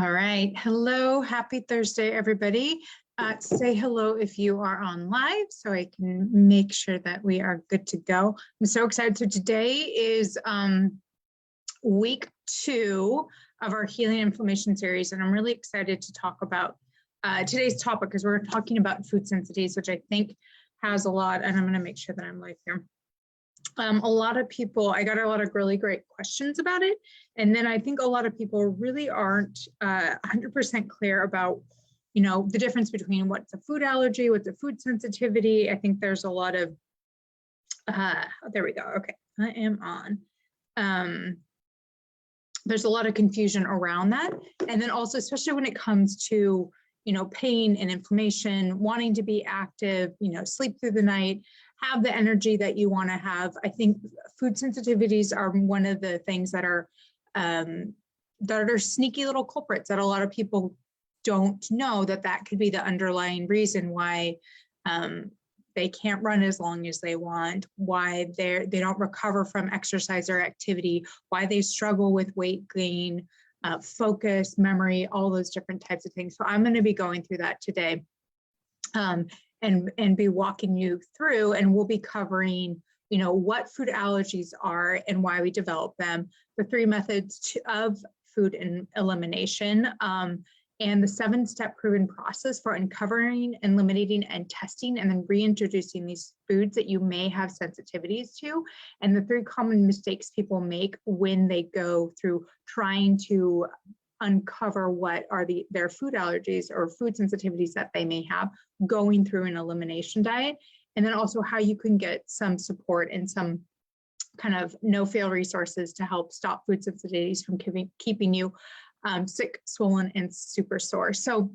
All right. Hello. Happy Thursday, everybody. Say hello if you are on live so I can make sure that we are good to go. I'm so excited. So today is week 2 of our Healing Inflammation series, and I'm really excited to talk about today's topic because we're talking about food sensitivities, which I think has a lot, and I'm going to make sure that I'm live here. A lot of people, I got a lot of really great questions about it. And then I think a lot of people really aren't 100% clear about, the difference between what's a food allergy, what's a food sensitivity. I think there's a lot of, there we go. Okay, I am on. There's a lot of confusion around that. And then also, especially when it comes to, pain and inflammation, wanting to be active, sleep through the night, have the energy that you want to have. I think food sensitivities are one of the things that are sneaky little culprits that a lot of people don't know that could be the underlying reason why they can't run as long as they want, why they don't recover from exercise or activity, why they struggle with weight gain, focus, memory, all those different types of things. So I'm going to be going through that today. And be walking you through, and we'll be covering, what food allergies are and why we develop them, the 3 methods of food and elimination, and the 7-step proven process for uncovering, eliminating, and testing, and then reintroducing these foods that you may have sensitivities to, and the 3 common mistakes people make when they go through trying to uncover what are their food allergies or food sensitivities that they may have going through an elimination diet, and then also how you can get some support and some kind of no-fail resources to help stop food sensitivities from keeping you sick, swollen, and super sore. So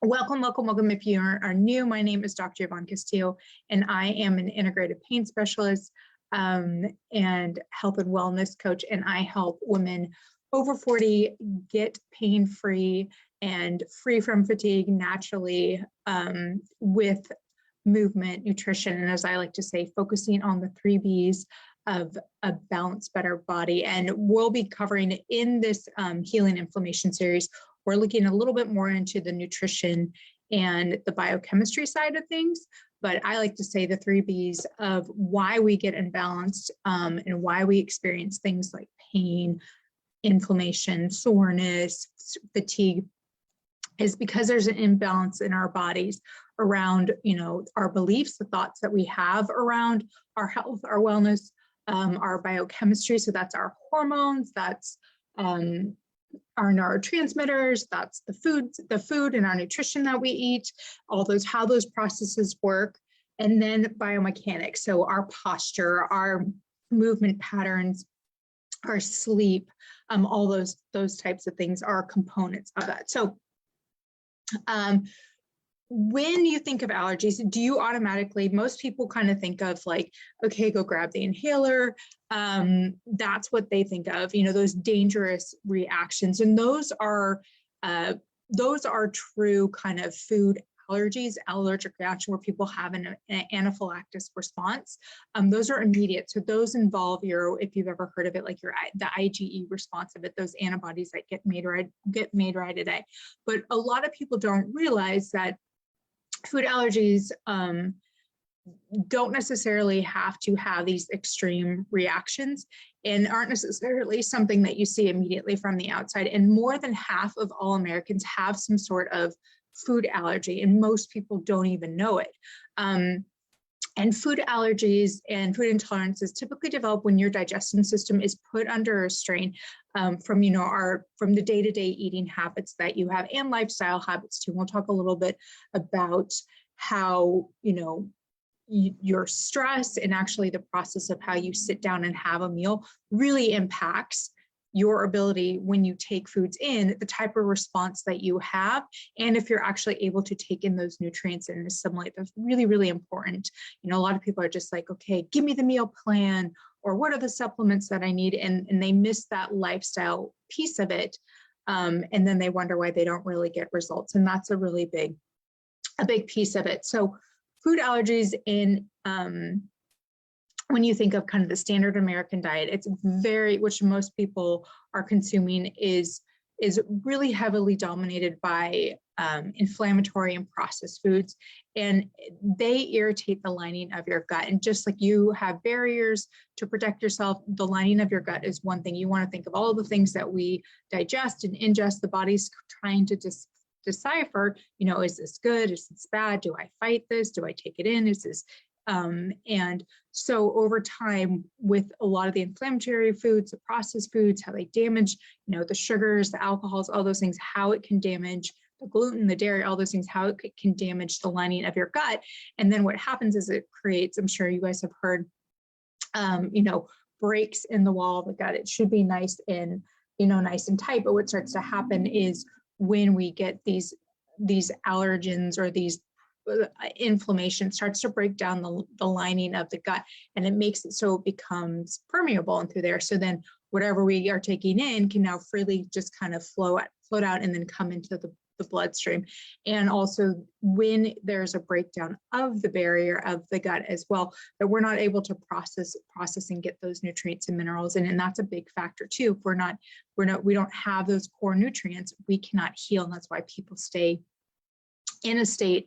welcome. If you are new, my name is Dr. Yvonne Castillo, and I am an integrative pain specialist and health and wellness coach, and I help women over 40 get pain-free and free from fatigue naturally with movement, nutrition, and as I like to say, focusing on the 3 B's of a balanced, better body. And we'll be covering in this Healing Inflammation series, we're looking a little bit more into the nutrition and the biochemistry side of things. But I like to say the 3 B's of why we get imbalanced and why we experience things like pain, inflammation, soreness, fatigue, is because there's an imbalance in our bodies around, our beliefs, the thoughts that we have around our health, our wellness, our biochemistry. So that's our hormones, that's our neurotransmitters, that's the food and our nutrition that we eat, how those processes work, and then biomechanics. So our posture, our movement patterns, our sleep, all those types of things are components of that. So when you think of allergies, do you automatically, most people kind of think of like, okay, go grab the inhaler. That's what they think of, those dangerous reactions. And those are true kind of food allergies, allergic reaction where people have an anaphylaxis response. Those are immediate. So those involve if you've ever heard of it, like the IgE response of it, those antibodies that get made right away. But a lot of people don't realize that food allergies don't necessarily have to have these extreme reactions and aren't necessarily something that you see immediately from the outside. And more than half of all Americans have some sort of food allergy, and most people don't even know it. And food allergies and food intolerances typically develop when your digestion system is put under a strain from the day-to-day eating habits that you have and lifestyle habits too. We'll talk a little bit about how your stress and actually the process of how you sit down and have a meal really impacts your ability when you take foods in, the type of response that you have, and if you're actually able to take in those nutrients and assimilate. That's really, really important. A lot of people are just like, okay, give me the meal plan, or what are the supplements that I need? And they miss that lifestyle piece of it. And then they wonder why they don't really get results. And that's a really big piece of it. So food allergies when you think of kind of the standard American diet, it's which most people are consuming is is really heavily dominated by inflammatory and processed foods, and they irritate the lining of your gut. And just like you have barriers to protect yourself, the lining of your gut is one thing. You want to think of all the things that we digest and ingest. The body's trying to decipher, you know, is this good? Is this bad? Do I fight this? Do I take it in? Is this and so over time, with a lot of the inflammatory foods, the processed foods, how they damage, you know, the sugars, the alcohols, all those things, how it can damage the gluten, the dairy, all those things, how it can damage the lining of your gut. And then what happens is it creates, I'm sure you guys have heard, you know, breaks in the wall of the gut. It should be nice and, you know, nice and tight. But what starts to happen is when we get these allergens or these inflammation, starts to break down the lining of the gut, and it makes it so it becomes permeable and through there. So then whatever we are taking in can now freely just kind of float out and then come into the bloodstream. And also when there's a breakdown of the barrier of the gut as well, that we're not able to process and get those nutrients and minerals in. And that's a big factor too. If we don't have those core nutrients, we cannot heal. And that's why people stay in a state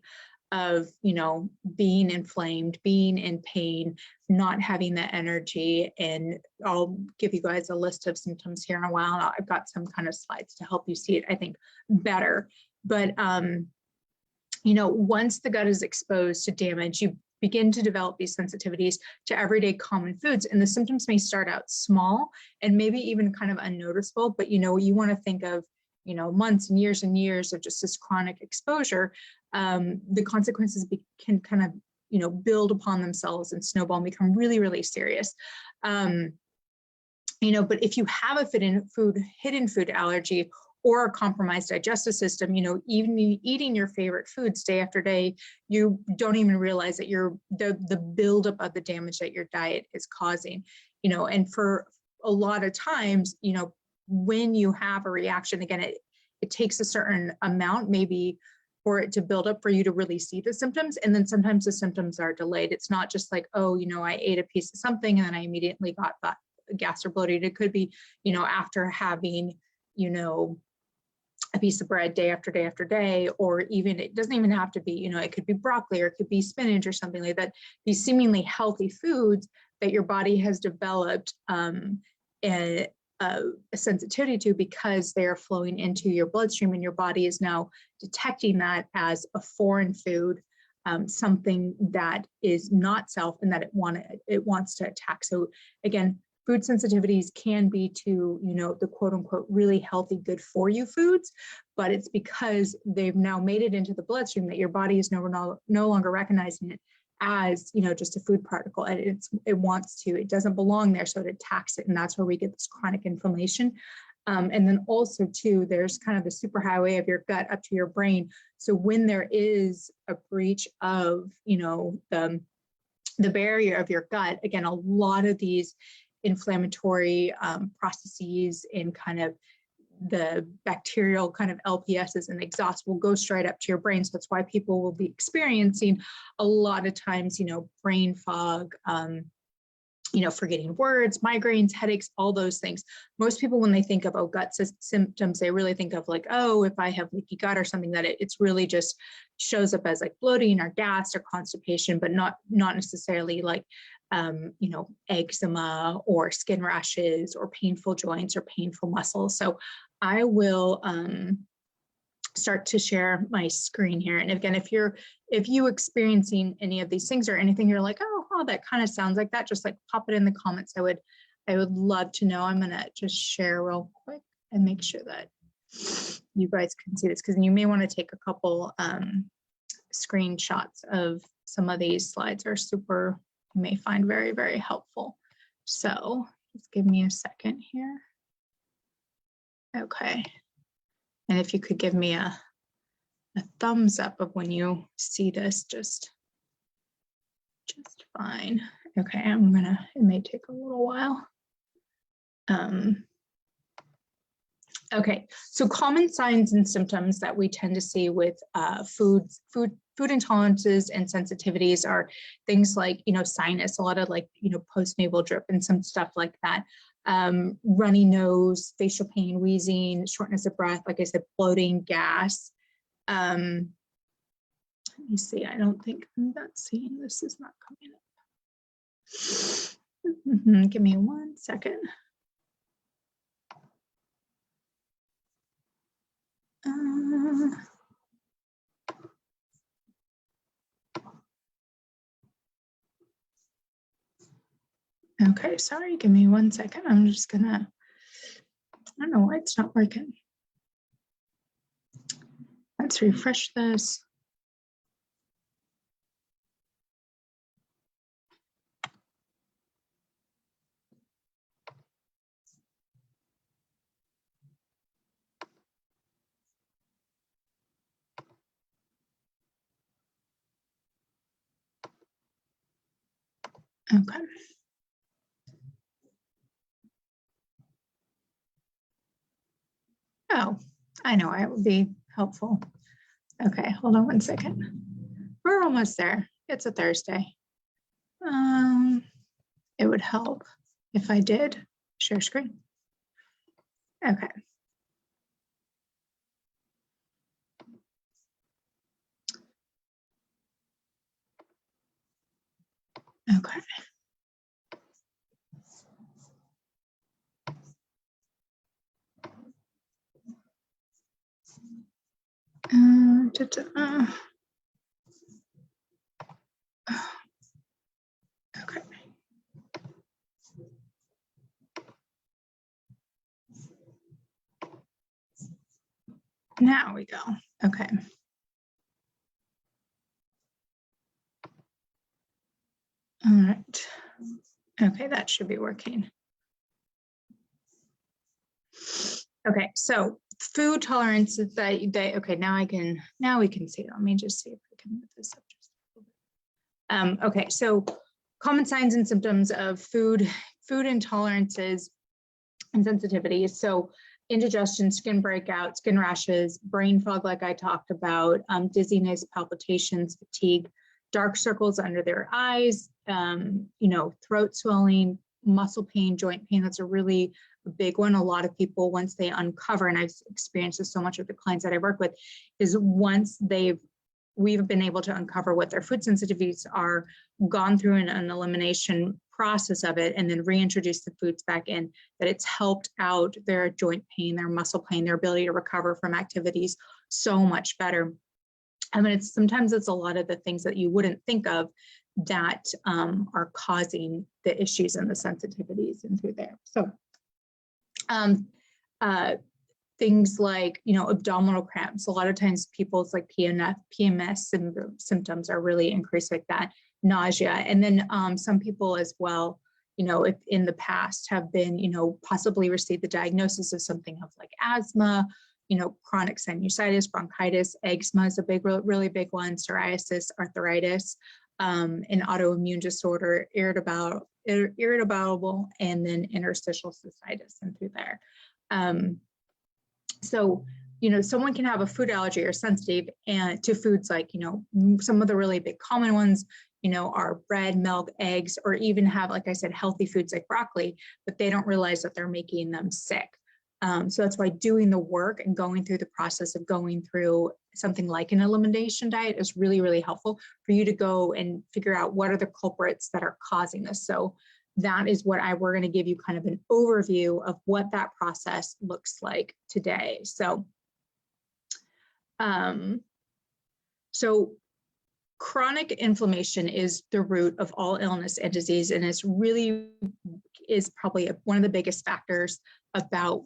of, you know, being inflamed, being in pain, not having the energy. And I'll give you guys a list of symptoms here in a while. I've got some kind of slides to help you see it, I think, better. But, you know, once the gut is exposed to damage, you begin to develop these sensitivities to everyday common foods. And the symptoms may start out small and maybe even kind of unnoticeable, but, you know, you want to think of, you know, months and years of just this chronic exposure. The consequences can kind of, you know, build upon themselves and snowball and become really, really serious. You know, but if you have a hidden food allergy or a compromised digestive system, you know, even eating your favorite foods day after day, you don't even realize that the buildup of the damage that your diet is causing, you know. And for a lot of times, you know, when you have a reaction, again, it takes a certain amount, maybe, for it to build up for you to really see the symptoms. And then sometimes the symptoms are delayed. It's not just like, oh, you know, I ate a piece of something and then I immediately got gas or bloated. It could be, you know, after having, you know, a piece of bread day after day after day, or even, it doesn't even have to be, you know, it could be broccoli or it could be spinach or something like that. These seemingly healthy foods that your body has developed a sensitivity to, because they are flowing into your bloodstream, and your body is now detecting that as a foreign food, something that is not self and that it wants to attack. So again, food sensitivities can be to, you know, the quote unquote really healthy, good for you foods, but it's because they've now made it into the bloodstream that your body is no longer recognizing it as, you know, just a food particle, and it doesn't belong there, so it attacks it, and that's where we get this chronic inflammation. And then also too, there's kind of the superhighway of your gut up to your brain. So when there is a breach of, you know, the barrier of your gut, again, a lot of these inflammatory processes and kind of the bacterial kind of LPSs and exhaust will go straight up to your brain. So that's why people will be experiencing a lot of times, you know, brain fog, you know, forgetting words, migraines, headaches, all those things. Most people, when they think of, oh, gut symptoms, they really think of like, oh, if I have leaky gut or something, that it's really just shows up as like bloating or gas or constipation, but not necessarily like, you know, eczema or skin rashes or painful joints or painful muscles. So I will start to share my screen here. And again, if you experiencing any of these things or anything, you're like, oh, that kind of sounds like that, just like pop it in the comments. I would love to know. I'm gonna just share real quick and make sure that you guys can see this, because you may want to take a couple screenshots of some of these slides. Are super, you may find very, very helpful. So just give me a second here. Okay. And if you could give me a thumbs up of when you see this, just fine. Okay, it may take a little while. Okay, so common signs and symptoms that we tend to see with food intolerances and sensitivities are things like, you know, sinus, a lot of like, you know, postnasal drip and some stuff like that. runny nose, facial pain, wheezing, shortness of breath, like I said, bloating, gas. Let me see, I don't think I'm not seeing, this is not coming up. Give me 1 second. Okay, sorry, give me 1 second. I'm just gonna, I don't know why it's not working. Let's refresh this. Okay. Oh, I know it would be helpful. Okay, hold on 1 second. We're almost there. It's a Thursday. It would help if I did share screen. Okay. Okay. Okay. Now we go. Okay. All right. Okay, that should be working. Okay, so food tolerances that okay, now we can see it. Let me just see if I can move this up just a little bit. Okay, so common signs and symptoms of food intolerances and sensitivities. So indigestion, skin breakout, skin rashes, brain fog, like I talked about, dizziness, palpitations, fatigue, dark circles under their eyes, throat swelling, muscle pain, joint pain. That's a really big one. A lot of people, once they uncover, and I've experienced this so much with the clients that I work with, is once we've been able to uncover what their food sensitivities are, gone through an elimination process of it, and then reintroduce the foods back in, that it's helped out their joint pain, their muscle pain, their ability to recover from activities so much better. I mean, sometimes it's a lot of the things that you wouldn't think of that are causing the issues and the sensitivities and through there. So things like, abdominal cramps. A lot of times people's like PMS symptoms are really increased like that, nausea. And then some people as well, if in the past have been, possibly received the diagnosis of something of like asthma, chronic sinusitis, bronchitis, eczema is a really big one, psoriasis, arthritis, an autoimmune disorder, irritable, and then interstitial cystitis and through there. So, someone can have a food allergy or sensitive and to foods like, some of the really big common ones, are bread, milk, eggs, or even have, like I said, healthy foods like broccoli, but they don't realize that they're making them sick. So that's why doing the work and going through the process of going through something like an elimination diet is really, really helpful for you to go and figure out what are the culprits that are causing this. So that is what we're going to give you kind of an overview of what that process looks like today. So, chronic inflammation is the root of all illness and disease, and is probably one of the biggest factors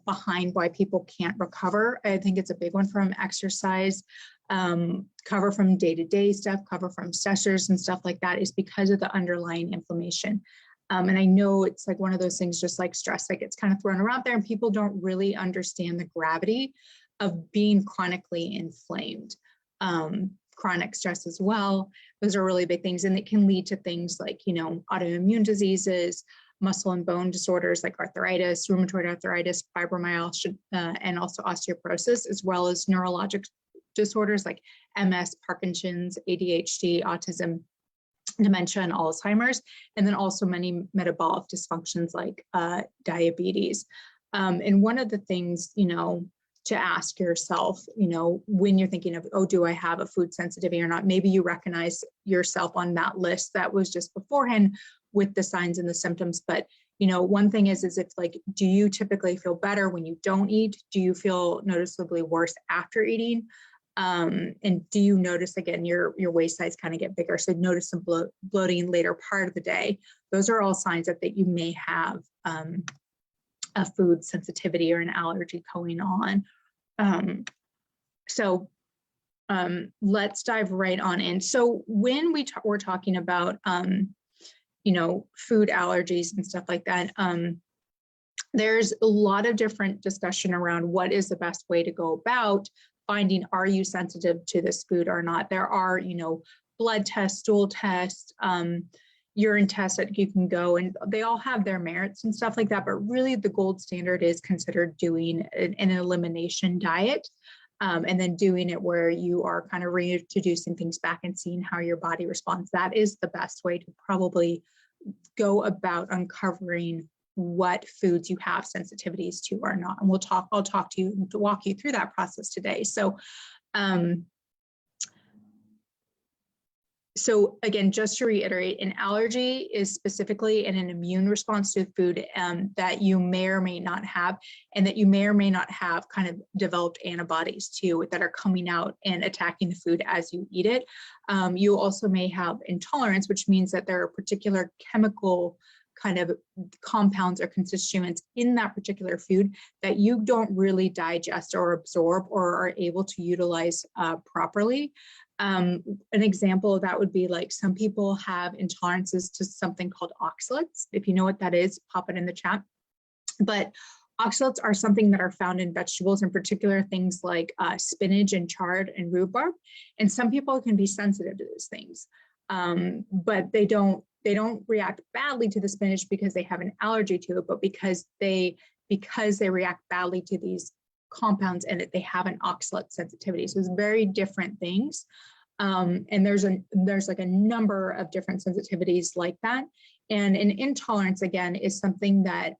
behind why people can't recover. I think it's a big one from exercise, cover from day-to-day stuff, cover from stressors and stuff like that, is because of the underlying inflammation. And I know it's like one of those things, just like stress, like it's kind of thrown around there and people don't really understand the gravity of being chronically inflamed. Chronic stress as well. Those are really big things. And it can lead to things like, autoimmune diseases, muscle and bone disorders like arthritis, rheumatoid arthritis, fibromyalgia, and also osteoporosis, as well as neurologic disorders like MS, Parkinson's, ADHD, autism, dementia and Alzheimer's, and then also many metabolic dysfunctions like diabetes. And one of the things, to ask yourself, when you're thinking of, oh, do I have a food sensitivity or not? Maybe you recognize yourself on that list that was just beforehand with the signs and the symptoms. But, one thing is if do you typically feel better when you don't eat? Do you feel noticeably worse after eating? And do you notice, again, your waist size kind of get bigger? So notice some bloating later part of the day. Those are all signs that you may have a food sensitivity or an allergy going on. Let's dive right on in. So when we're talking about, food allergies and stuff like that, there's a lot of different discussion around what is the best way to go about finding, are you sensitive to this food or not? There are, blood tests, stool tests, urine tests that you can go, and they all have their merits and stuff like that. But really the gold standard is considered doing an elimination diet, and then doing it where you are kind of reintroducing things back and seeing how your body responds. That is the best way to probably go about uncovering what foods you have sensitivities to or not. And I'll talk to you to walk you through that process today. So again, just to reiterate, an allergy is specifically an immune response to food that you may or may not have, and that you may or may not have kind of developed antibodies to that are coming out and attacking the food as you eat it. You also may have intolerance, which means that there are particular chemical kind of compounds or constituents in that particular food that you don't really digest or absorb or are able to utilize properly. An example of that would be like some people have intolerances to something called oxalates. If you know what that is, pop it in the chat. But oxalates are something that are found in vegetables, in particular things like spinach and chard and rhubarb. And some people can be sensitive to those things, but they don't react badly to the spinach because they have an allergy to it, but because they react badly to these compounds and that they have an oxalate sensitivity. So it's very different things. And there's like a number of different sensitivities like that. And an intolerance, again, is something that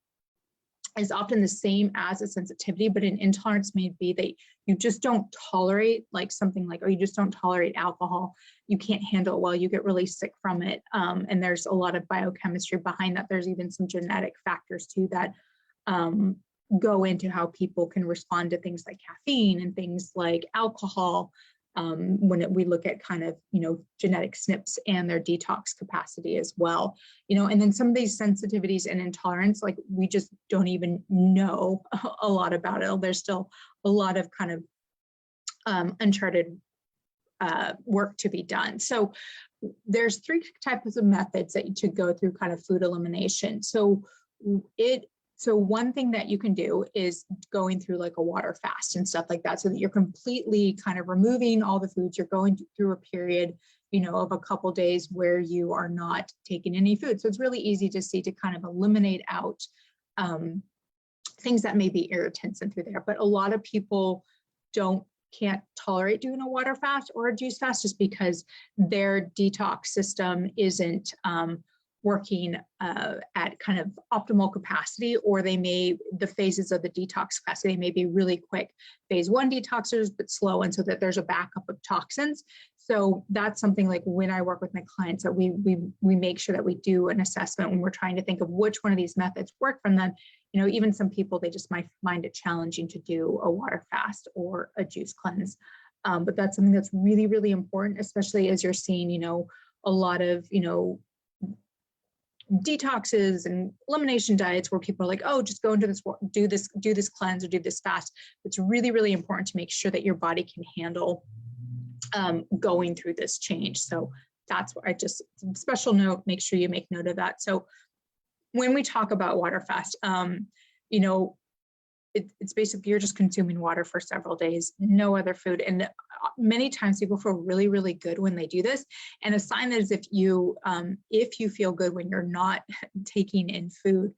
is often the same as a sensitivity, but an intolerance may be that you just don't tolerate like something like, or you just don't tolerate alcohol. You can't handle it well, you get really sick from it. And there's a lot of biochemistry behind that. There's even some genetic factors too that go into how people can respond to things like caffeine and things like alcohol, when we look at kind of, genetic SNPs and their detox capacity as well, and then some of these sensitivities and intolerance, like we just don't even know a lot about it. There's still a lot of kind of uncharted work to be done. So there's three types of methods that to go through kind of food elimination. So one thing that you can do is going through like a water fast and stuff like that, so that you're completely kind of removing all the foods. You're going through a period, of a couple days where you are not taking any food. So it's really easy to see to kind of eliminate out things that may be irritants in through there. But a lot of people can't tolerate doing a water fast or a juice fast just because their detox system isn't working at kind of optimal capacity, or the phases of the detox capacity may be really quick. Phase 1 detoxers, but slow, and so that there's a backup of toxins. So that's something like when I work with my clients that we make sure that we do an assessment when we're trying to think of which one of these methods work from them. Even some people, they just might find it challenging to do a water fast or a juice cleanse. But that's something that's really, really important, especially as you're seeing, a lot of, detoxes and elimination diets where people are like, oh, just go into this, do this cleanse or do this fast. It's really, really important to make sure that your body can handle going through this change. So that's where special note, make sure you make note of that. So when we talk about water fast, it's basically you're just consuming water for several days, no other food. And many times people feel really, really good when they do this. And a sign is if you feel good when you're not taking in food,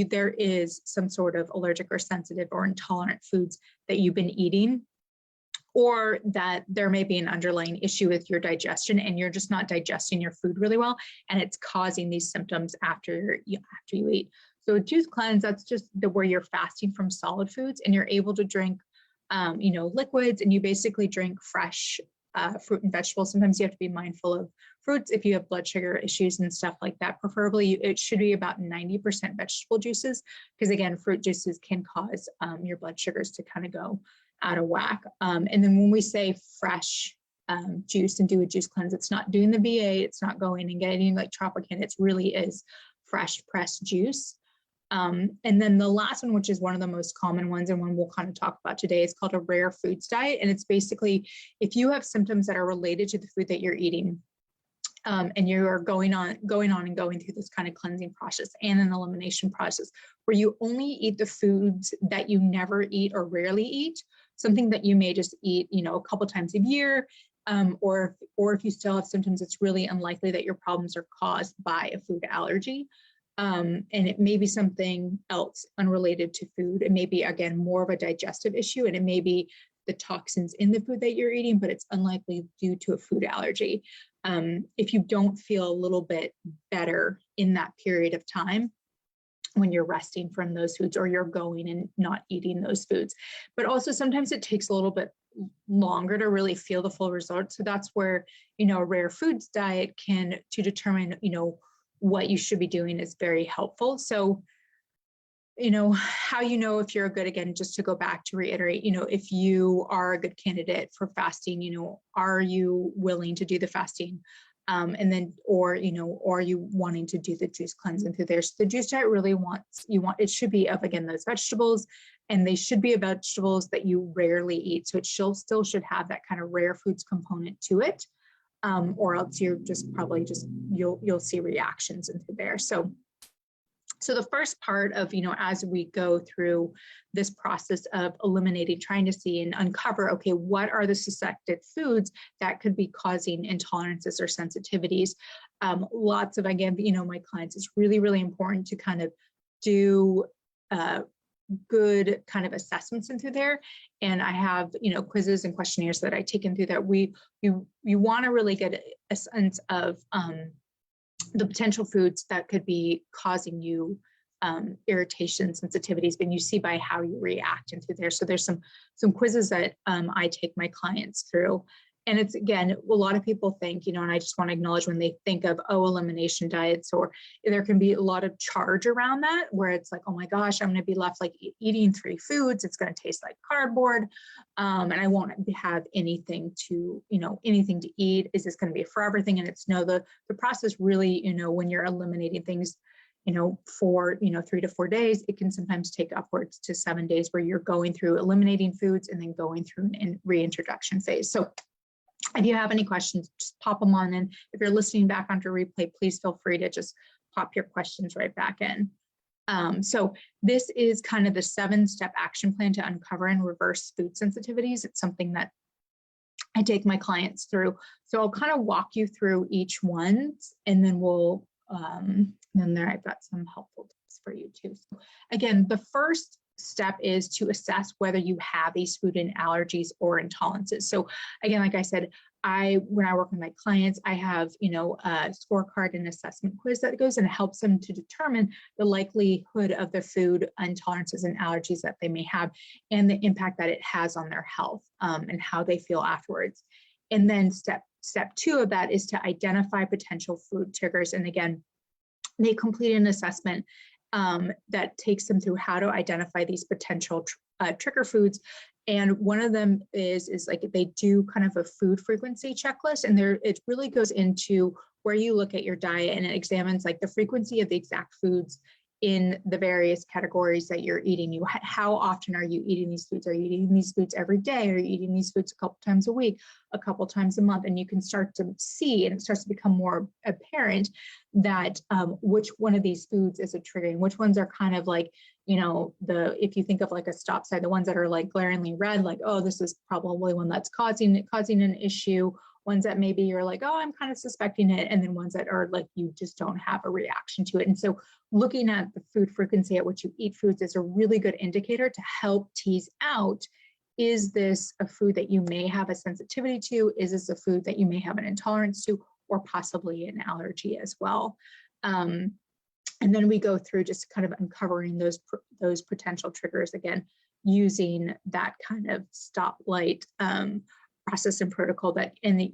there is some sort of allergic or sensitive or intolerant foods that you've been eating or that there may be an underlying issue with your digestion and you're just not digesting your food really well, and it's causing these symptoms after you eat. So a juice cleanse, that's just where you're fasting from solid foods and you're able to drink, liquids, and you basically drink fresh fruit and vegetables. Sometimes you have to be mindful of fruits if you have blood sugar issues and stuff like that. Preferably, it should be about 90% vegetable juices, because again, fruit juices can cause your blood sugars to kind of go out of whack. And then when we say fresh juice and do a juice cleanse, it's not doing the BA, it's not going and getting like Tropicana, it really is fresh pressed juice. And then the last one, which is one of the most common ones and one we'll kind of talk about today, is called a rare foods diet. And it's basically if you have symptoms that are related to the food that you're eating, and you are going on and going through this kind of cleansing process and an elimination process where you only eat the foods that you never eat or rarely eat, something that you may just eat, a couple times a year, or if you still have symptoms, it's really unlikely that your problems are caused by a food allergy. And it may be something else unrelated to food. It may be, again, more of a digestive issue, and it may be the toxins in the food that you're eating, but it's unlikely due to a food allergy. If you don't feel a little bit better in that period of time when you're resting from those foods, or you're going and not eating those foods. But also sometimes it takes a little bit longer to really feel the full result. So that's where, a rare foods diet to determine, what you should be doing is very helpful. So, how if you're a good, again, just to go back to reiterate, if you are a good candidate for fasting, are you willing to do the fasting? And then, or are you wanting to do the juice cleansing through there? So the juice diet really it should be of, again, those vegetables, and they should be vegetables that you rarely eat. So it still should have that kind of rare foods component to it. Or else you're you'll see reactions into there. So the first part of, as we go through this process of eliminating, trying to see and uncover, okay, what are the suspected foods that could be causing intolerances or sensitivities? Lots of, again, my clients, it's really, really important to kind of do good kind of assessments into there. And I have, quizzes and questionnaires that I take into that. You want to really get a sense of the potential foods that could be causing you irritation, sensitivities, but you see by how you react into there. So there's some quizzes that I take my clients through. And it's, again, a lot of people think, and I just want to acknowledge when they think of, elimination diets, or there can be a lot of charge around that, where it's like, oh my gosh, I'm going to be left like eating 3 foods. It's going to taste like cardboard. And I won't have anything to eat. Is this going to be a forever thing? And it's no, the process really, when you're eliminating things, for, 3 to 4 days, it can sometimes take upwards to 7 days where you're going through eliminating foods and then going through an reintroduction phase. So if you have any questions, just pop them on in. If you're listening back onto replay, please feel free to just pop your questions right back in. So this is kind of the 7-step action plan to uncover and reverse food sensitivities. It's something that I take my clients through. So I'll kind of walk you through each one, and then we'll, then there I've got some helpful tips for you too. So again, the first step is to assess whether you have these food allergies or intolerances. So again, like I said, when I work with my clients, I have, a scorecard and assessment quiz that goes and helps them to determine the likelihood of the food intolerances and allergies that they may have and the impact that it has on their health, and how they feel afterwards. And then step 2 of that is to identify potential food triggers. And again, they complete an assessment that takes them through how to identify these potential trigger foods. And one of them is like they do kind of a food frequency checklist, and it really goes into where you look at your diet and it examines like the frequency of the exact foods in the various categories that you're eating. How often are you eating these foods? Are you eating these foods every day? Are you eating these foods a couple times a week, a couple times a month? And you can start to see, and it starts to become more apparent that which one of these foods is a triggering, which ones are kind of like, if you think of like a stop sign, the ones that are like glaringly red, like, oh, this is probably one that's causing an issue. Ones that maybe you're like, oh, I'm kind of suspecting it. And then ones that are like, you just don't have a reaction to it. And so looking at the food frequency at which you eat foods is a really good indicator to help tease out is this a food that you may have a sensitivity to? Is this a food that you may have an intolerance to, or possibly an allergy as well? And then we go through just kind of uncovering those potential triggers, again, using that kind of stoplight process and protocol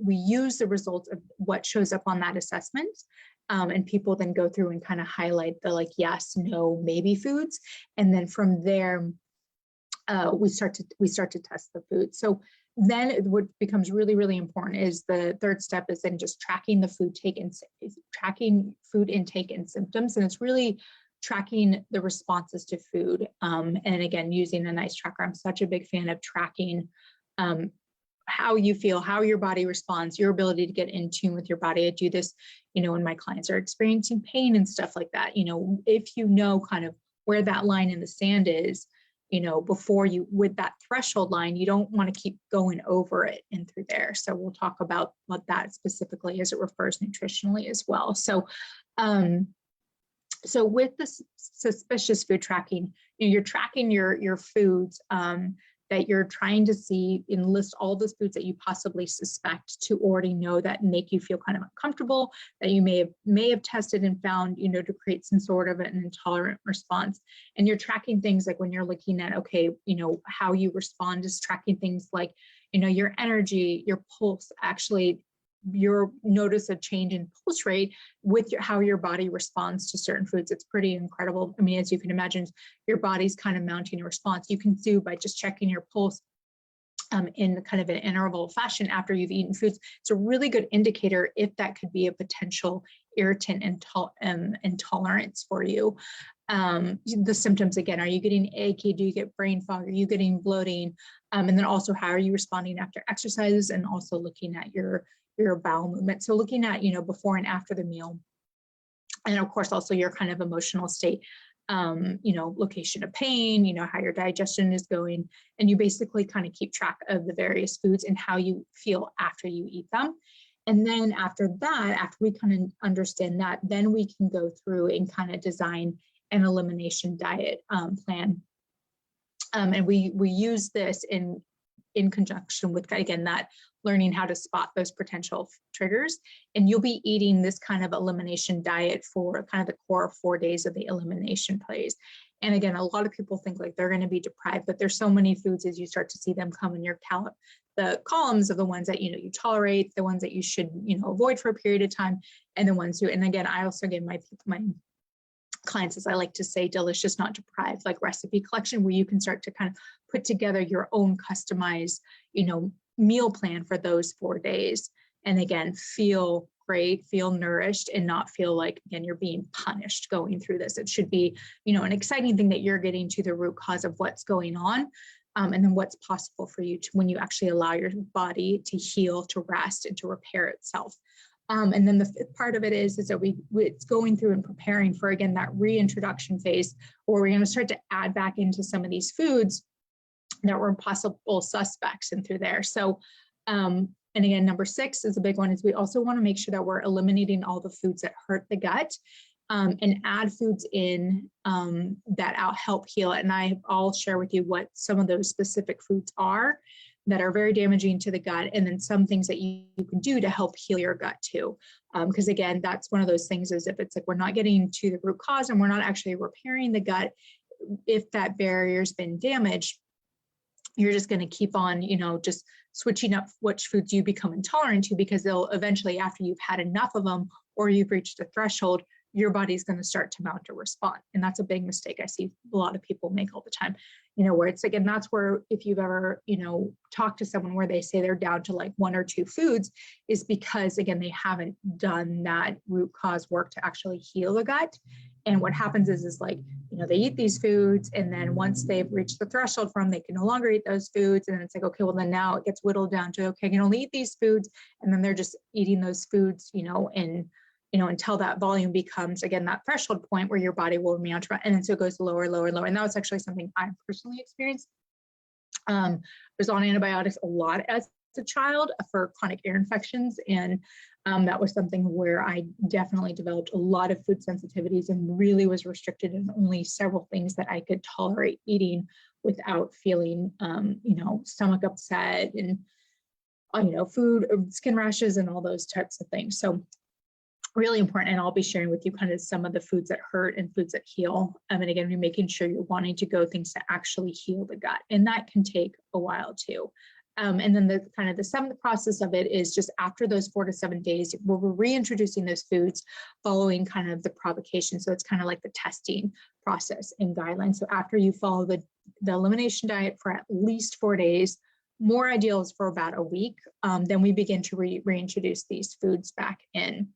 we use the results of what shows up on that assessment. And people then go through and kind of highlight the like, yes, no, maybe foods. And then from there, we start to test the food. So then what becomes really, really important is the third step is then just tracking the tracking food intake and symptoms. And it's really tracking the responses to food. And again, using a nice tracker. I'm such a big fan of tracking how you feel, how your body responds, your ability to get in tune with your body. I do this, when my clients are experiencing pain and stuff like that. If you know kind of where that line in the sand is, before you, with that threshold line, you don't want to keep going over it and through there. So we'll talk about what that specifically as it refers nutritionally as well. So, so with this suspicious food tracking, you're tracking your foods that you're trying to see and list all those foods that you possibly suspect to already know that make you feel kind of uncomfortable, that you may have tested and found, to create some sort of an intolerant response. And you're tracking things like when you're looking at, okay, how you respond is tracking things like, your energy, your pulse, actually you'll notice a change in pulse rate with how your body responds to certain foods. It's pretty incredible. I mean, as you can imagine, your body's kind of mounting a response. You can do by just checking your pulse in kind of an interval fashion after you've eaten foods. It's a really good indicator if that could be a potential irritant intolerance for you. The symptoms, again, are you getting achy? Do you get brain fog? Are you getting bloating? And then also, how are you responding after exercises? And also looking at your bowel movement. So looking at, before and after the meal. And of course, also your kind of emotional state, location of pain, how your digestion is going. And you basically kind of keep track of the various foods and how you feel after you eat them. And then after that, after we kind of understand that, then we can go through and kind of design an elimination diet plan. And we use this in conjunction with, again, that learning how to spot those potential triggers. And you'll be eating this kind of elimination diet for kind of the core 4 days of the elimination phase. And again, a lot of people think like they're going to be deprived, but there's so many foods as you start to see them come in your the columns of the ones that, you tolerate, the ones that you should, avoid for a period of time, and the ones who, and again, I also give my clients, as I like to say, delicious, not deprived, like recipe collection, where you can start to kind of put together your own customized, meal plan for those 4 days. And again, feel great, feel nourished, and not feel like, again, you're being punished going through this. It should be, an exciting thing that you're getting to the root cause of what's going on. And then what's possible for you to, when you actually allow your body to heal, to rest, and to repair itself. And then the fifth part of it is that it's going through and preparing for, again, that reintroduction phase, where we're going to start to add back into some of these foods that were possible suspects and through there. So, and again, number 6 is a big one, is we also want to make sure that we're eliminating all the foods that hurt the gut, and add foods in that help heal it. And I'll share with you what some of those specific foods are that are very damaging to the gut, and then some things that you can do to help heal your gut too. Because again, that's one of those things, is if it's like we're not getting to the root cause and we're not actually repairing the gut, if that barrier's been damaged, you're just going to keep on, just switching up which foods you become intolerant to, because they'll eventually, after you've had enough of them or you've reached a threshold, your body's going to start to mount a response. And that's a big mistake I see a lot of people make all the time, where it's like, and that's where, if you've ever, talked to someone where they say they're down to like 1 or 2 foods, is because, again, they haven't done that root cause work to actually heal the gut. And what happens is like, they eat these foods, and then once they've reached the threshold from, they can no longer eat those foods. And it's like, okay, well, then now it gets whittled down to, okay, I can only eat these foods. And then they're just eating those foods, until that volume becomes, again, that threshold point where your body will mount, and then so it goes lower, lower, lower. And that was actually something I personally experienced. I was on antibiotics a lot as a child for chronic ear infections. And that was something where I definitely developed a lot of food sensitivities and really was restricted in only several things that I could tolerate eating without feeling, stomach upset and, food, skin rashes and all those types of things. So really important. And I'll be sharing with you kind of some of the foods that hurt and foods that heal. And again, you're making sure you're wanting to go things to actually heal the gut. And that can take a while too. And then the seventh process of it is just after those 4 to 7 days, we're reintroducing those foods following kind of the provocation. So it's kind of like the testing process and guidelines. So after you follow the elimination diet for at least 4 days, more ideal is for about a week, then we begin to reintroduce these foods back in.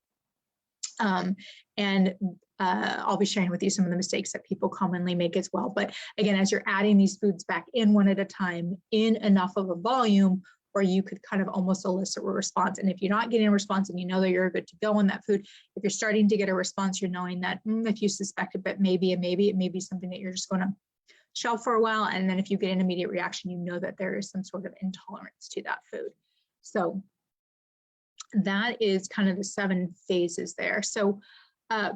I'll be sharing with you some of the mistakes that people commonly make as well. But again, as you're adding these foods back in one at a time in enough of a volume, or you could kind of almost elicit a response. And if you're not getting a response and you know that you're good to go on that food, if you're starting to get a response, you're knowing that if you suspect it, but maybe it may be something that you're just going to shelf for a while. And then if you get an immediate reaction, you know that there is some sort of intolerance to that food. So that is kind of the 7 phases there. So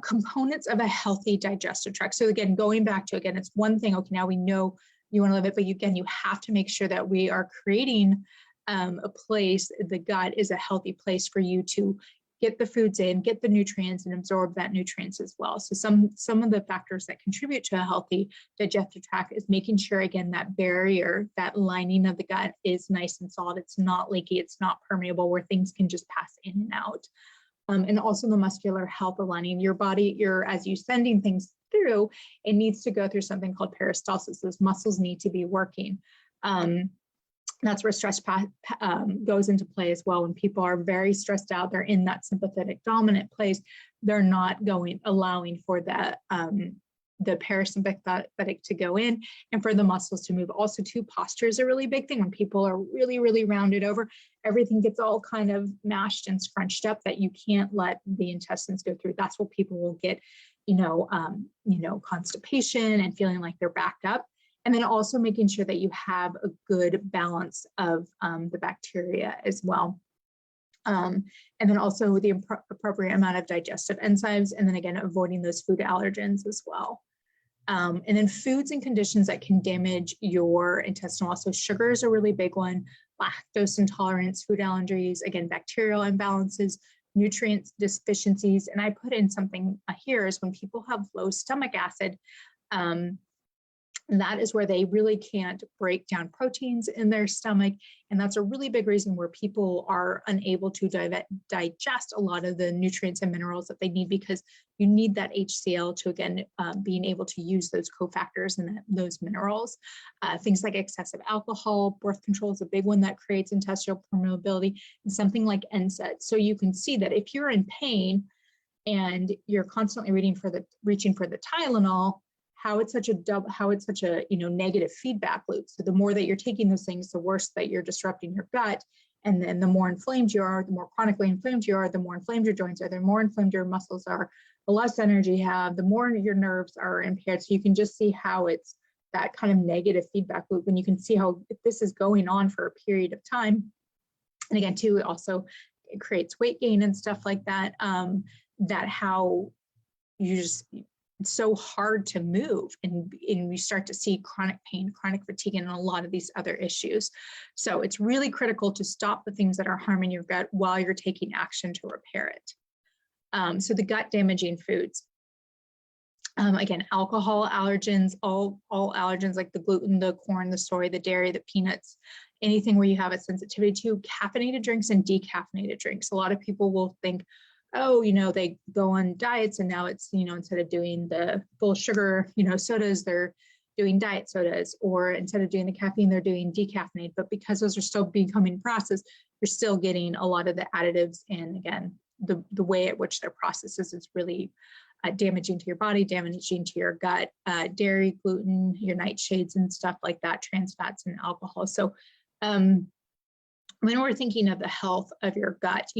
components of a healthy digestive tract. So again, going back to, it's one thing, okay, now we know you want to live it, but again, you have to make sure that we are creating a place, the gut is a healthy place for you to get the foods in, get the nutrients, and absorb that nutrients as well. So some of the factors that contribute to a healthy digestive tract is making sure, again, that barrier, that lining of the gut is nice and solid. It's not leaky, it's not permeable where things can just pass in and out. And also the muscular health aligning your body, as you're sending things through, it needs to go through something called peristalsis. Those muscles need to be working. That's where stress goes into play as well. When people are very stressed out, they're in that sympathetic dominant place. They're not allowing for that the parasympathetic to go in and for the muscles to move. Also, too, posture is a really big thing. When people are really, really rounded over, everything gets all kind of mashed and scrunched up that you can't let the intestines go through. That's where people will get, constipation and feeling like they're backed up. And then also making sure that you have a good balance of the bacteria as well. And then also the appropriate amount of digestive enzymes, and then again, avoiding those food allergens as well. And then foods and conditions that can damage your intestinal wall. So sugar is a really big one, lactose intolerance, food allergies, again, bacterial imbalances, nutrient deficiencies. And I put in something here is when people have low stomach acid, that is where they really can't break down proteins in their stomach. And that's a really big reason where people are unable to digest a lot of the nutrients and minerals that they need, because you need that HCl to, again, being able to use those cofactors and those minerals. Things like excessive alcohol, birth control is a big one that creates intestinal permeability, and something like NSAIDs. So you can see that if you're in pain and you're constantly reaching for the Tylenol, how it's such a negative feedback loop. So the more that you're taking those things, the worse that you're disrupting your gut. And then the more inflamed you are, the more chronically inflamed you are, the more inflamed your joints are, the more inflamed your muscles are, the less energy you have, the more your nerves are impaired. So you can just see how it's that kind of negative feedback loop. And you can see how if this is going on for a period of time. And again, too, it creates weight gain and stuff like that, that how you just, it's so hard to move, and we start to see chronic pain, chronic fatigue, and a lot of these other issues. So it's really critical to stop the things that are harming your gut while you're taking action to repair it. So the gut damaging foods. Again, alcohol, allergens, all allergens like the gluten, the corn, the soy, the dairy, the peanuts, anything where you have a sensitivity to. Caffeinated drinks and decaffeinated drinks. A lot of people will think, oh, they go on diets and now it's, instead of doing the full sugar, sodas, they're doing diet sodas, or instead of doing the caffeine, they're doing decaffeinated. But because those are still becoming processed, you're still getting a lot of the additives. And again, the way at which they're processed is really damaging to your body, damaging to your gut, dairy, gluten, your nightshades and stuff like that, trans fats and alcohol. So when we're thinking of the health of your gut,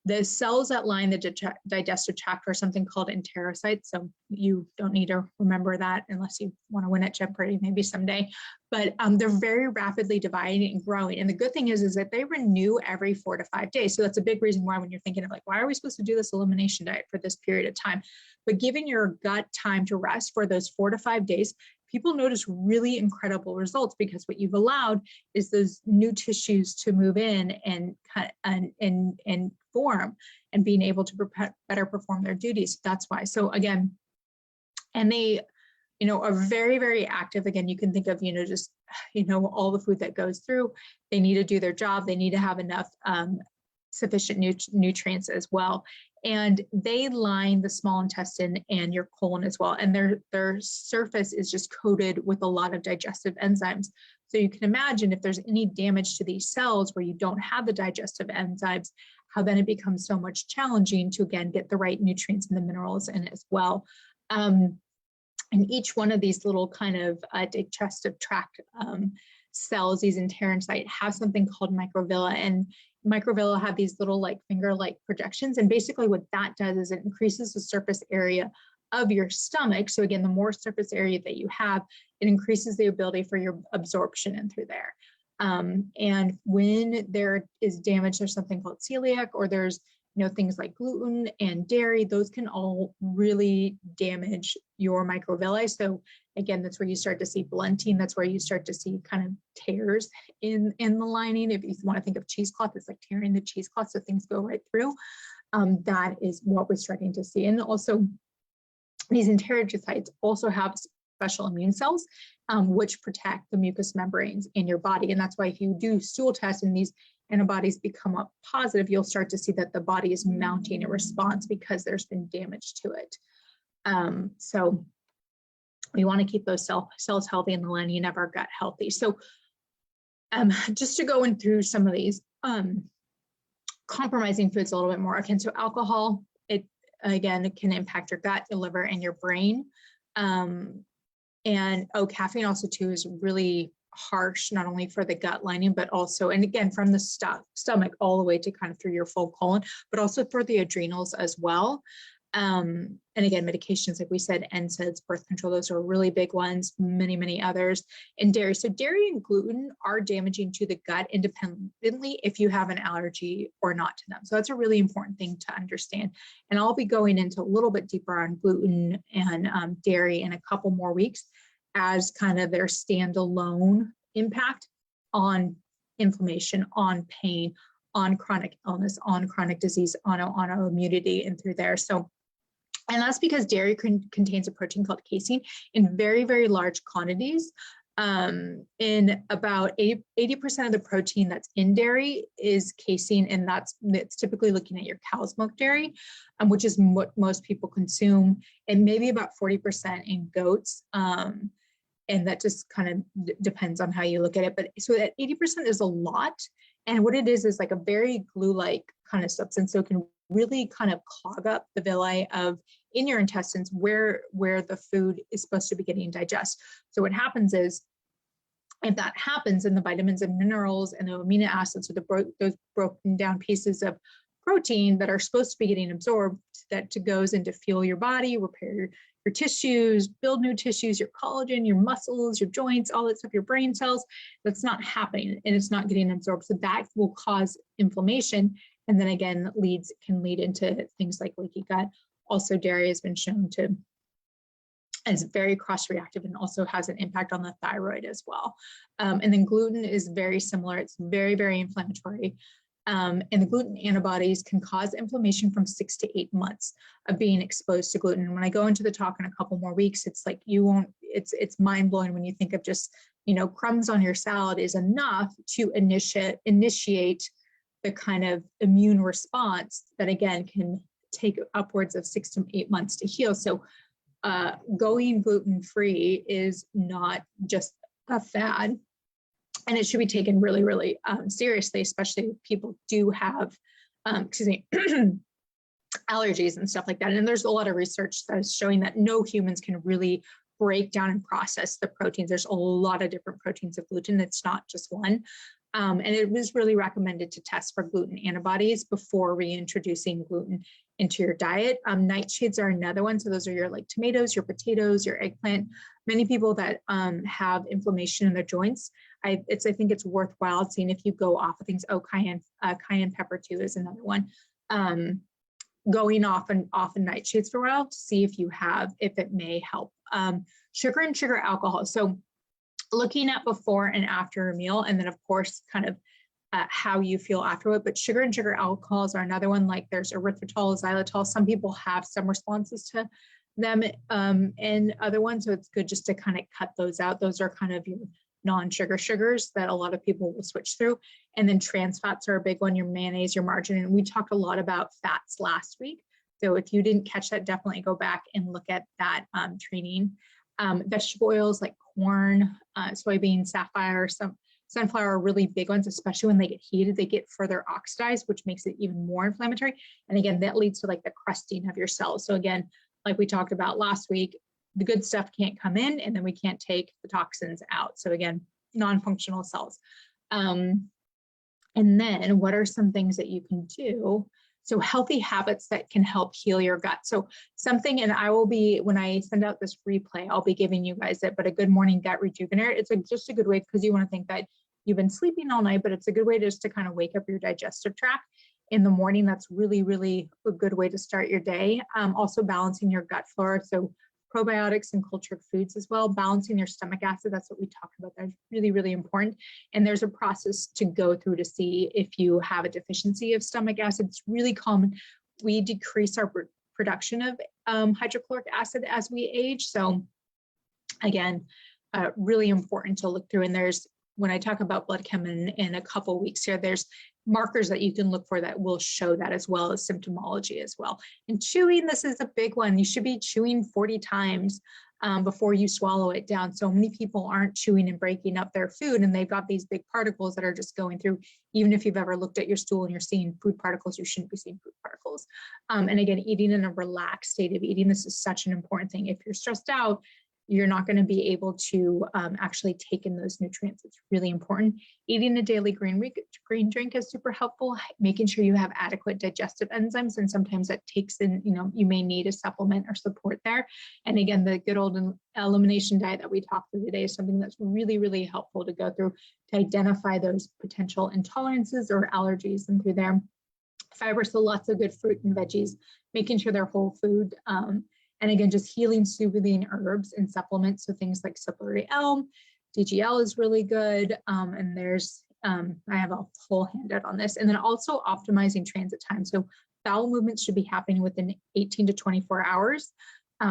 the cells that line the digestive tract are something called enterocytes. So you don't need to remember that unless you want to win at Jeopardy, maybe someday. But they're very rapidly dividing and growing. And the good thing is that they renew every 4 to 5 days. So that's a big reason why when you're thinking of why are we supposed to do this elimination diet for this period of time? But giving your gut time to rest for those 4 to 5 days people notice really incredible results, because what you've allowed is those new tissues to move in and form and being able to better perform their duties. That's why. So again, and they, are very, very active. Again, you can think of, just, all the food that goes through. They need to do their job. They need to have enough sufficient nutrients as well. And they line the small intestine and your colon as well. And their surface is just coated with a lot of digestive enzymes. So you can imagine if there's any damage to these cells where you don't have the digestive enzymes, how then it becomes so much challenging to, again, get the right nutrients and the minerals in as well. And each one of these little kind of digestive tract cells, these enterocytes, have something called microvilli, and microvilli have these little like finger-like projections. And basically what that does is it increases the surface area of your stomach. So again, the more surface area that you have, it increases the ability for your absorption in through there. And when there is damage, there's something called celiac, or there's things like gluten and dairy, those can all really damage your microvilli. So again, that's where you start to see blunting. That's where you start to see kind of tears in the lining. If you want to think of cheesecloth, it's like tearing the cheesecloth, so things go right through. That is what we're starting to see. And also, these enterocytes also have special immune cells, which protect the mucous membranes in your body. And that's why if you do stool tests and these antibodies become up positive, you'll start to see that the body is mounting a response because there's been damage to it. So we want to keep those cells healthy and the lining of our gut healthy. So just to go in through some of these compromising foods a little bit more. Okay, so alcohol, it can impact your gut, your liver, and your brain. And caffeine also too is really harsh, not only for the gut lining, but also, and again, from the stomach all the way to kind of through your full colon, but also for the adrenals as well. And again, medications, like we said, NSAIDs, birth control, those are really big ones, many, many others. And dairy. So dairy and gluten are damaging to the gut independently if you have an allergy or not to them. So that's a really important thing to understand. And I'll be going into a little bit deeper on gluten and dairy in a couple more weeks as kind of their standalone impact on inflammation, on pain, on chronic illness, on chronic disease, on autoimmunity, and through there. So, and that's because dairy contains a protein called casein in very, very large quantities. In about 80% of the protein that's in dairy is casein, and it's typically looking at your cow's milk dairy, which is what most people consume, and maybe about 40% in goats. And that just kind of depends on how you look at it. But so that 80% is a lot. And what it is like a very glue-like kind of substance. So it can really kind of clog up the villi in your intestines where the food is supposed to be getting digested. So what happens is, if that happens, then the vitamins and minerals and the amino acids, or those broken down pieces of protein that are supposed to be getting absorbed, that goes into fuel your body, repair your tissues, build new tissues, your collagen, your muscles, your joints, all that stuff, your brain cells, that's not happening and it's not getting absorbed. So that will cause inflammation. And then again, can lead into things like leaky gut. Also, dairy has been shown to, is very cross-reactive and also has an impact on the thyroid as well. And then gluten is very similar. It's very, very inflammatory. And the gluten antibodies can cause inflammation from 6 to 8 months of being exposed to gluten. And when I go into the talk in a couple more weeks, it's like it's mind-blowing when you think of just, crumbs on your salad is enough to initiate the kind of immune response that, again, can take upwards of 6 to 8 months to heal. So going gluten-free is not just a fad. And it should be taken really, really seriously, especially if people do have, allergies and stuff like that. And there's a lot of research that is showing that no humans can really break down and process the proteins. There's a lot of different proteins of gluten. It's not just one. And it was really recommended to test for gluten antibodies before reintroducing gluten into your diet. Nightshades are another one. So those are your tomatoes, your potatoes, your eggplant. Many people that have inflammation in their joints, I think it's worthwhile seeing if you go off of things. Cayenne pepper too is another one. Going off and nightshades for a while to see if it may help Sugar and sugar alcohol. So looking at before and after a meal, and then of course, kind of how you feel afterward, but sugar and sugar alcohols are another one. Like there's erythritol, xylitol. Some people have some responses to them and other ones. So it's good just to kind of cut those out. Those are kind of your non-sugar sugars that a lot of people will switch through. And then trans fats are a big one, your mayonnaise, your margarine. And we talked a lot about fats last week. So if you didn't catch that, definitely go back and look at that training. Vegetable oils like corn, soybean, sapphire, sunflower are really big ones, especially when they get heated, they get further oxidized, which makes it even more inflammatory. And again, that leads to like the crusting of your cells. So again, like we talked about last week, the good stuff can't come in and then we can't take the toxins out. So again, non-functional cells. And then what are some things that you can do? So healthy habits that can help heal your gut. So something, and I will be, when I send out this replay, I'll be giving you guys it, but a good morning gut rejuvenator. It's just a good way because you want to think that you've been sleeping all night, but it's a good way just to kind of wake up your digestive tract in the morning. That's really, really a good way to start your day. Also balancing your gut flora. So probiotics and cultured foods as well, balancing your stomach acid. That's what we talked about. That's really, really important. And there's a process to go through to see if you have a deficiency of stomach acid. It's really common. We decrease our production of hydrochloric acid as we age. So again, really important to look through. And there's, when I talk about blood chem in a couple of weeks here, there's markers that you can look for that will show that, as well as symptomology as well. And chewing, this is a big one. You should be chewing 40 times before you swallow it down. So many people aren't chewing and breaking up their food, and they've got these big particles that are just going through. Even if you've ever looked at your stool and you're seeing food particles, you shouldn't be seeing food particles. And again, eating in a relaxed state of eating, this is such an important thing. If you're stressed out, you're not going to be able to actually take in those nutrients. It's really important. Eating a daily green drink is super helpful. Making sure you have adequate digestive enzymes, and sometimes that takes in, you may need a supplement or support there. And again, the good old elimination diet that we talked through today is something that's really, really helpful to go through to identify those potential intolerances or allergies and through there. Fiber, so lots of good fruit and veggies, making sure they're whole food. And again, just healing, soothing herbs and supplements. So things like cipulary elm, DGL is really good. And there's, I have a whole handout on this. And then also optimizing transit time. So bowel movements should be happening within 18 to 24 hours.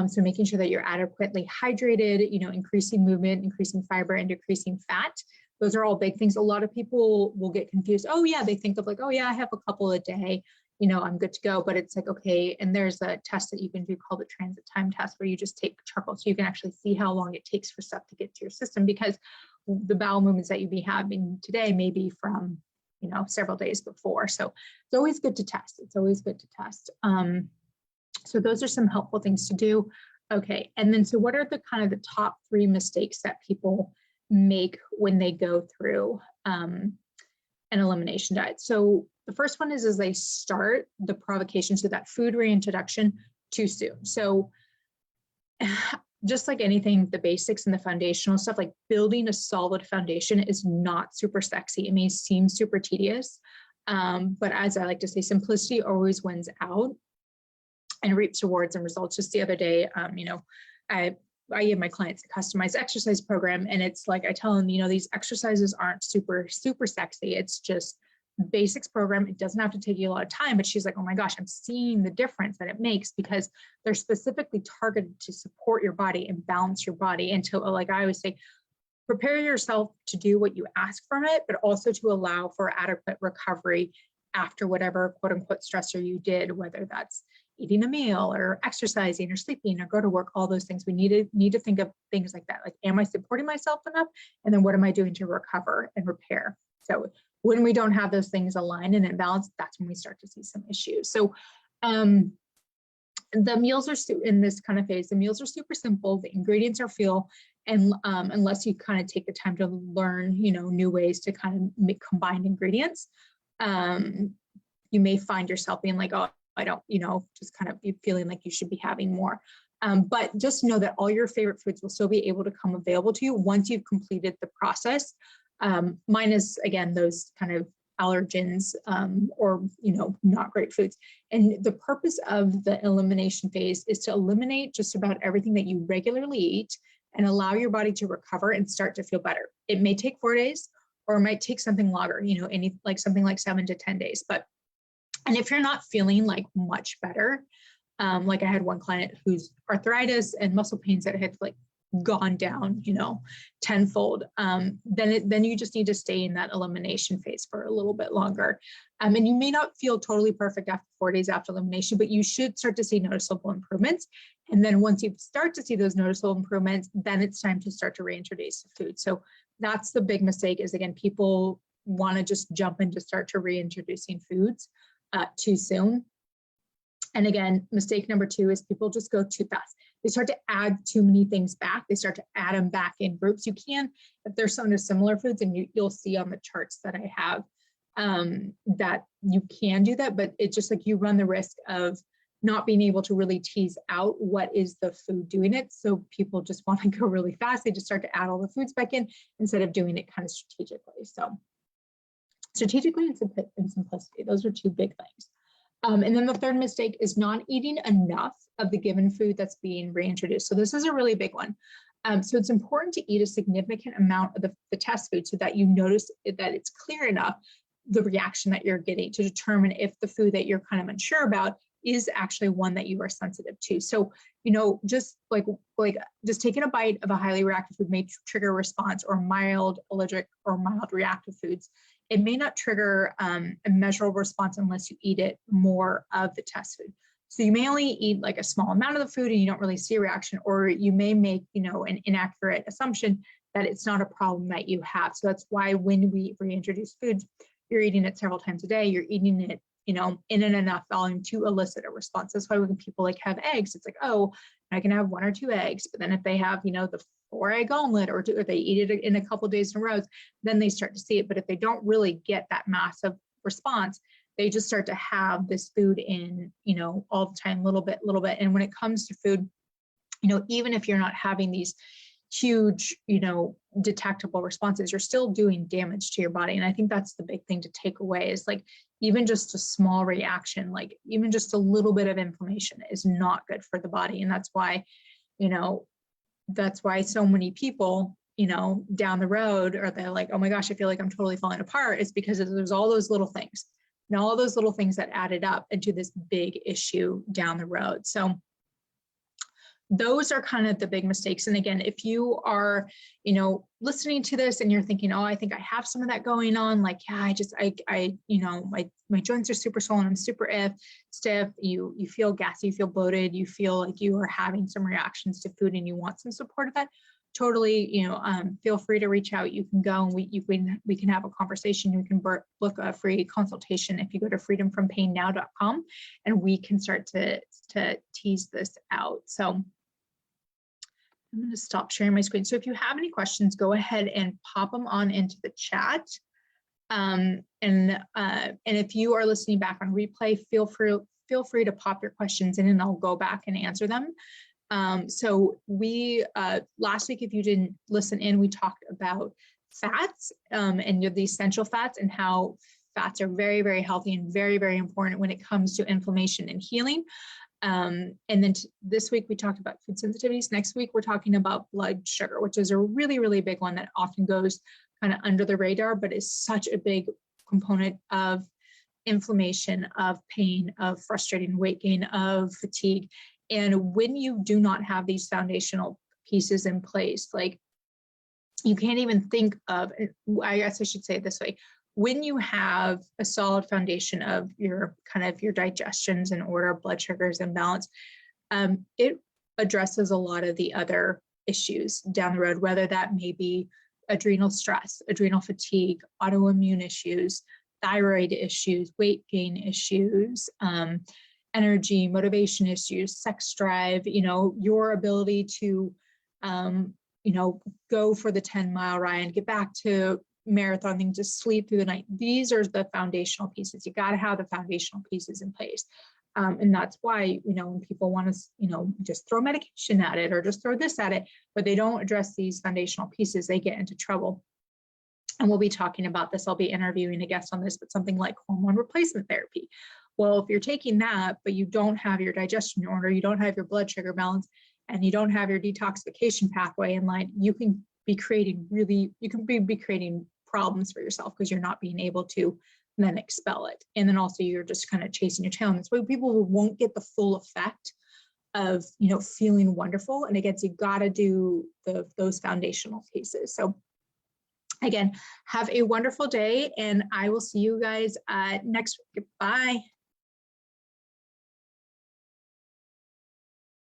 So making sure that you're adequately hydrated, increasing movement, increasing fiber, and decreasing fat. Those are all big things. A lot of people will get confused. Oh yeah, they think of like, oh yeah, I have a couple a day. I'm good to go. But it's like, okay, and there's a test that you can do called the transit time test, where you just take charcoal so you can actually see how long it takes for stuff to get to your system, because the bowel movements that you'd be having today may be from, several days before. So it's always good to test. It's always good to test. So those are some helpful things to do. Okay. And then, so what are the kind of the top 3 mistakes that people make when they go through an elimination diet? So the first one is they start the provocation, so that food reintroduction, too soon. So just like anything, the basics and the foundational stuff, like building a solid foundation is not super sexy. It may seem super tedious, but as I like to say, simplicity always wins out and reaps rewards and results. Just the other day, I give my clients a customized exercise program, and it's like I tell them, these exercises aren't super, super sexy. It's just basics program. It doesn't have to take you a lot of time, but she's like, oh my gosh, I'm seeing the difference that it makes, because they're specifically targeted to support your body and balance your body. And to, like I always say, prepare yourself to do what you ask from it, but also to allow for adequate recovery after whatever quote unquote stressor you did, whether that's eating a meal or exercising or sleeping or go to work, all those things. We need to think of things like that. Like, am I supporting myself enough? And then what am I doing to recover and repair? So when we don't have those things aligned and in balance, that's when we start to see some issues. So the meals are in this kind of phase, the meals are super simple. The ingredients are fuel. And unless you kind of take the time to learn, new ways to kind of make combined ingredients, you may find yourself being like, oh, I don't, just kind of feeling like you should be having more. But just know that all your favorite foods will still be able to come available to you once you've completed the process. Mine is, again, those kind of allergens or, not great foods. And the purpose of the elimination phase is to eliminate just about everything that you regularly eat and allow your body to recover and start to feel better. It may take 4 days, or it might take something longer, something like 7 to 10 days. And if you're not feeling like much better, like I had one client whose arthritis and muscle pains that had like gone down, tenfold, then you just need to stay in that elimination phase for a little bit longer. And you may not feel totally perfect after 4 days after elimination, but you should start to see noticeable improvements. And then once you start to see those noticeable improvements, then it's time to start to reintroduce the food. So that's the big mistake is, again, people want to just jump in to start to reintroducing foods too soon. And again, mistake number 2 is people just go too fast. They start to add too many things back. They start to add them back in groups. You can, if there's some similar foods, and you'll see on the charts that I have that you can do that, but it's just like you run the risk of not being able to really tease out what is the food doing it. So people just want to go really fast. They just start to add all the foods back in instead of doing it kind of strategically. So strategically and simplicity, those are 2 big things. And then the third mistake is not eating enough of the given food that's being reintroduced. So this is a really big one. So it's important to eat a significant amount of the test food so that you notice that it's clear enough, the reaction that you're getting, to determine if the food that you're kind of unsure about is actually one that you are sensitive to. So, just like just taking a bite of a highly reactive food may trigger a response, or mild allergic or mild reactive foods. It may not trigger a measurable response unless you eat it more of the test food. So you may only eat like a small amount of the food and you don't really see a reaction, or you may make, an inaccurate assumption that it's not a problem that you have. So that's why when we reintroduce foods, you're eating it several times a day, you're eating it, in an enough volume to elicit a response. That's why when people like have eggs, it's like, oh, I can have 1 or 2 eggs. But then if they have, the 4-egg omelet, or they eat it in a couple of days in a row, then they start to see it. But if they don't really get that massive response, they just start to have this food in, all the time, little bit. And when it comes to food, even if you're not having these huge, detectable responses, you're still doing damage to your body. And I think that's the big thing to take away is like, even just a small reaction, like even just a little bit of inflammation is not good for the body. And that's why, so many people, down the road, or they're like, oh my gosh, I feel like I'm totally falling apart. It's because there's all those little things and all those little things that added up into this big issue down the road. So those are kind of the big mistakes. And again, if you are, listening to this and you're thinking, oh, I think I have some of that going on. Like, yeah, my joints are super swollen. I'm super stiff. You feel gassy, you feel bloated. You feel like you are having some reactions to food and you want some support of that. Totally, feel free to reach out. You can go and we can have a conversation. You can book a free consultation if you go to freedomfrompainnow.com, and we can start to tease this out. So I'm going to stop sharing my screen. So if you have any questions, go ahead and pop them on into the chat. And if you are listening back on replay, feel free to pop your questions in and I'll go back and answer them. So we, last week, if you didn't listen in, we talked about fats and the essential fats, and how fats are very, very healthy and very, very important when it comes to inflammation and healing. And then this week we talked about food sensitivities. Next week, we're talking about blood sugar, which is a really, really big one that often goes kind of under the radar, but is such a big component of inflammation, of pain, of frustrating weight gain, of fatigue. And when you do not have these foundational pieces in place, like you can't even think of, I guess I should say it this way, when you have a solid foundation of your digestions in order, blood sugars in balance, it addresses a lot of the other issues down the road, whether that may be adrenal stress, adrenal fatigue, autoimmune issues, thyroid issues, weight gain issues, energy, motivation issues, sex drive, your ability to, go for the 10-mile ride and get back to marathoning, just sleep through the night. These are the foundational pieces. You got to have the foundational pieces in place. And that's why, when people want to, just throw medication at it or just throw this at it, but they don't address these foundational pieces, they get into trouble. And we'll be talking about this. I'll be interviewing a guest on this, but something like hormone replacement therapy. Well, if you're taking that, but you don't have your digestion in order, you don't have your blood sugar balance, and you don't have your detoxification pathway in line, you can be creating creating problems for yourself because you're not being able to then expel it. And then also you're just kind of chasing your tail. And that's why people won't get the full effect of, feeling wonderful. And again, you got to do those foundational pieces. So again, have a wonderful day, and I will see you guys next week. Bye.